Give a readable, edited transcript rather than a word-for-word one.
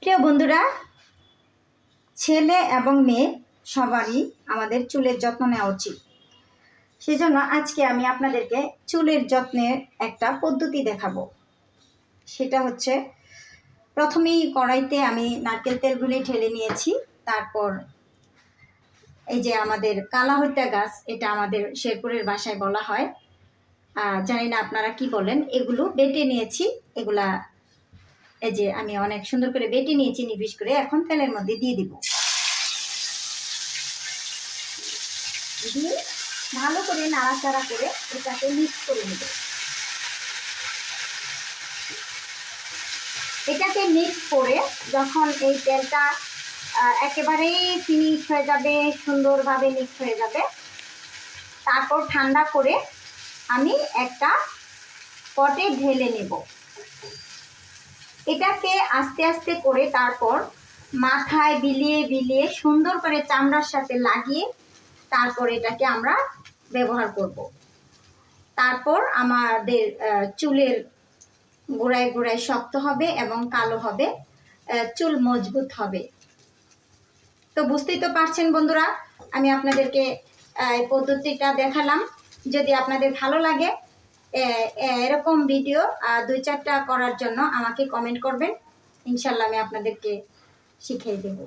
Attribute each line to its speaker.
Speaker 1: প্রিয় বন্ধুরা, ছেলে এবং মেয়ে সবারই আমাদের চুলের যত্ন নেওয়া উচিত। সেজন্য আজকে আমি আপনাদেরকে চুলের যত্নের একটা পদ্ধতি দেখাবো। সেটা হচ্ছে, প্রথমেই কড়াইতে আমি নারকেল তেলগুলি ঢেলে নিয়েছি। তারপর এই যে আমাদের কালাহৈতা গাছ, এটা আমাদের শেরপুরের ভাষায় বলা হয়, জানি না আপনারা কি বলেন, এগুলো বেটে নিয়েছি। এগুলা এই যে আমি অনেক সুন্দর করে বেটে নিয়েছি নিবিশ করে। এখন তেলের মধ্যে দিয়ে দিব, দিয়ে ভালো করে নাড়াচাড়া করে এটাকে মিক্স করে নেব। এটাকে মিক্স করে যখন এই তেলটা একেবারেই ফিনিশ হয়ে যাবে, সুন্দরভাবে মিক্স হয়ে যাবে, তারপর ঠান্ডা করে আমি একটা পটে ঢেলে নেব। এটাকে আস্তে আস্তে করে তারপর মাথায় বিলিয়ে বিলিয়ে সুন্দর করে চামড়ার সাথে লাগিয়ে তারপর এটাকে আমরা ব্যবহার করব। তারপর আমাদের চুলের গোড়ায় গোড়ায় শক্ত হবে এবং কালো হবে, চুল মজবুত হবে। তো বুঝতেই তো পারছেন বন্ধুরা, আমি আপনাদেরকে এই পদ্ধতিটা দেখালাম। যদি আপনাদের ভালো লাগে এরকম ভিডিও 2-4টা করার জন্য আমাকে কমেন্ট করবেন। ইনশাল্লাহ আমি আপনাদেরকে শিখিয়ে দেব।